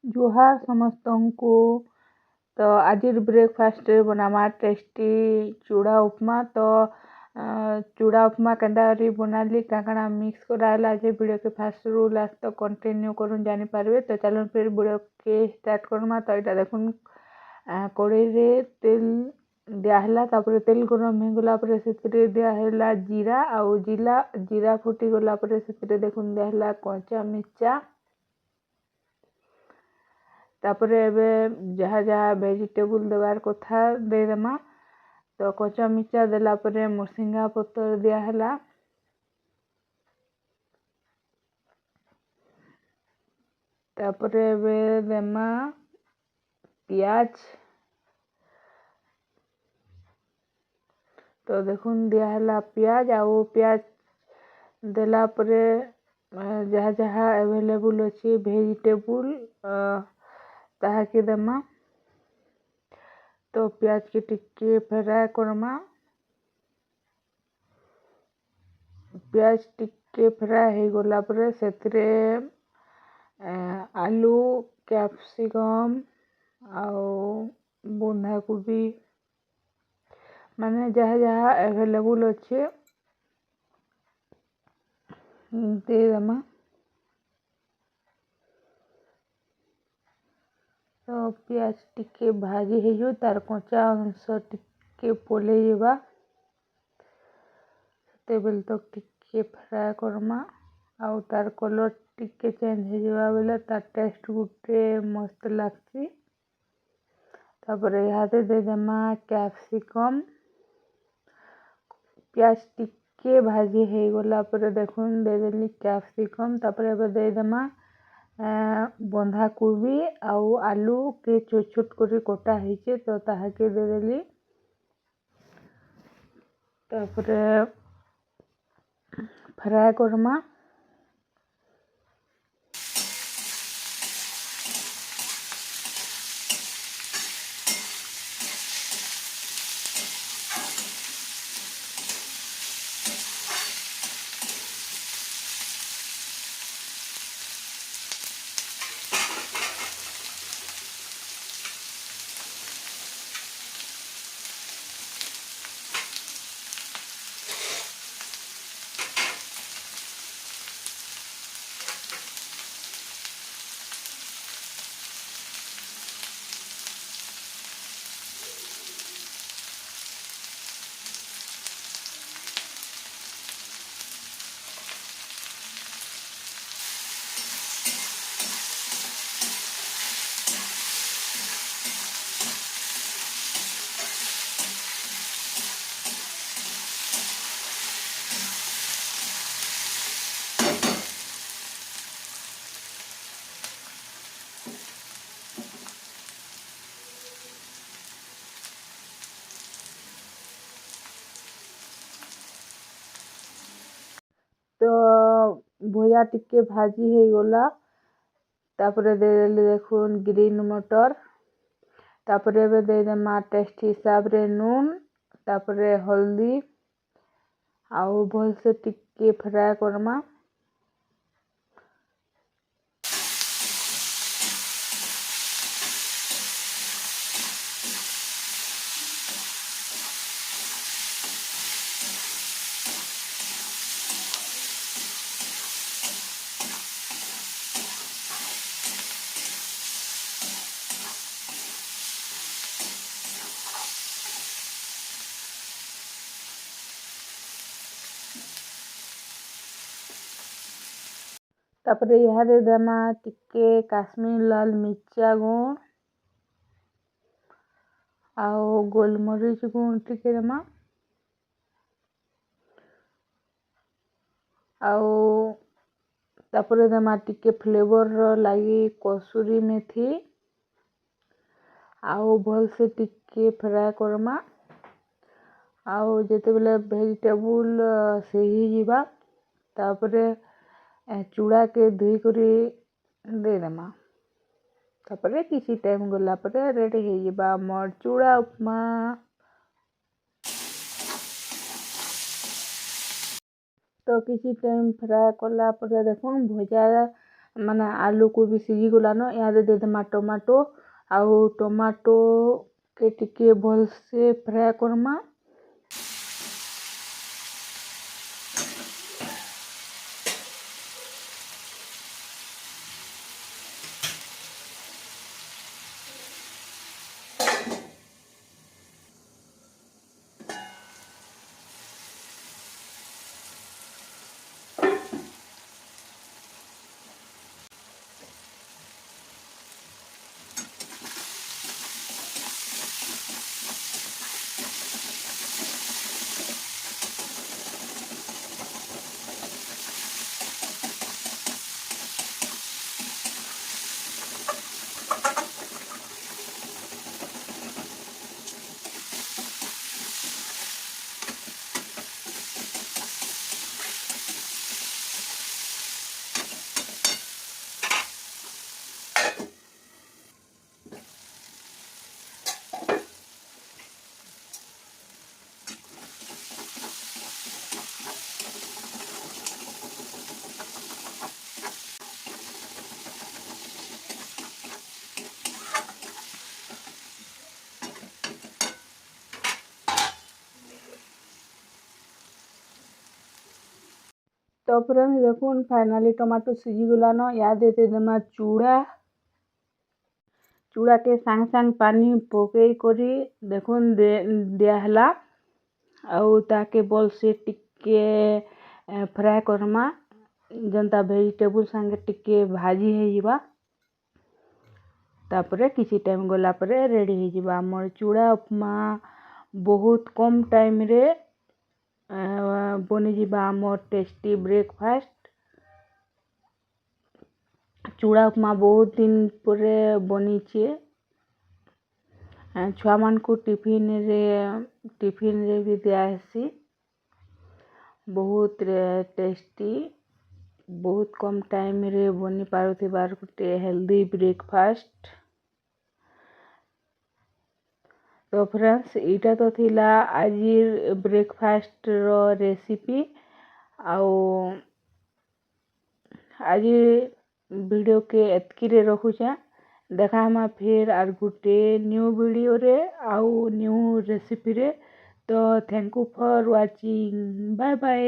जुहार समस्तंकु। तो आज breakfast बनामा tasty चूड़ा उपमा। तो चूड़ा उपमा केन्ता बनाली काଣା मिक्स कराला आज वीडियो के फास्ट रू लास्ट तो कंटिन्यू करूँ जानी पारबे। तो चलो फिर वीडियो के स्टार्ट करमा। तो यहाँ देखुन कड़ाई रे तेल दियाहला तापर तेल गरम हो गला पर से दियाहला जीरा आउ जीरा फुटी गला पर से देखुन दियाहला कच्चा मिर्चा तापर एबे जहाँ जहाँ वेजिटेबल देवार कथा देदेमा। तो कच्चा मिर्चा देला पर मुरसिंगा पत्तर दियाहला तापर एबे देमा प्याज। तो देखुन दियाहला प्याज आउ प्याज देला पर जहाँ जहाँ अवेलेबल अच्छी वेजिटेबल ताहाके देमा। तो प्याज के टिक्के फ्राई करमा। प्याज टिक्के फ्राई हो गला पर सेतरे आलू कैप्सिकम आउ बंधा कोबी माने जहाँ जहाँ अवेलेबल अच्छे दे देमा। तो प्याज टिके भाजी हो तार कच्चा अंश टिके पले जावा तेबेल तक टिके फ्राई करमा। आउ तार कलर टिके चेंज हो जावा बेले तार टेस्ट गुटे मस्त लागसी। तापर यहाँ दे देमा कैप्सिकम प्याज टिके भाजी हो गला पर देखुन दे देली कैप्सिकम तापर एबे दे देमा बंधा कोबी आउ आलू के छोट छोट करी कटा होइछे। तो ताहाके दे देली तापर फ्राई करमा। तो भुजा टिके भाजी हो गला तापर दे देली देखुन ग्रीन मटर तापर एबे दे देमा टेस्ट हिसाब रे नून तापर हल्दी आउ भल से टिके फ्राई करमा। तापर यहाँ दे देमा टिके काश्मीर लाल मिर्चा गुण आउ गोलमरीच गुण टिके देमा आउ तापर देमा टिके फ्लेवर लगी कसूरी मेथी आउ भल से टिके फ्राई करमा। आउ जेते बेले वेजिटेबल सही जीवा तापर चूड़ा के धुई करी दे देमा तापर किसी टाइम गला पर रेडी हो जाबा मोर चूड़ा उपमा। तो किसी टाइम फ्राई कला पर देखुन भजा ମାନେ आलू को भी सिझी गलान इधर देदेमा टमाटो आउ टमाटो के टिके भलसे फ्राए करमा। तो फ्रेंड्स देखुन फाइनाली टमाटो सिझी गलान या देदेमा चूड़ा के सांग सांग पानी पकई करी देखुन दियाहला आउ ताके बल से टिके फ्राए करमा जनता वेजिटेबल संगे टिके भाजी है जीवा तापरे किसी टाइम गला परे रेडी है जीवा हमर चूड़ा उपमा बहुत कम टाइम रे बनी जीवा हमर टेस्टी ब्रेकफास्ट। चूड़ा उपमा बहुत दिन पर बनी छुआ मान को टिफिन रे भी दियासी बहुत टेस्टी बहुत कम टाइम रे बनी पारुथिबार गोटे हेल्दी ब्रेकफास्ट। तो फ्रेंड्स इटा तो थिला आज ब्रेकफास्ट रो रेसिपी आउ आज वीडियो के एतकी रे रखुछे देखा हमा फिर आर गुटे न्यू वीडियो रे आउ न्यू रेसिपी रे। तो thank you for watching bye bye.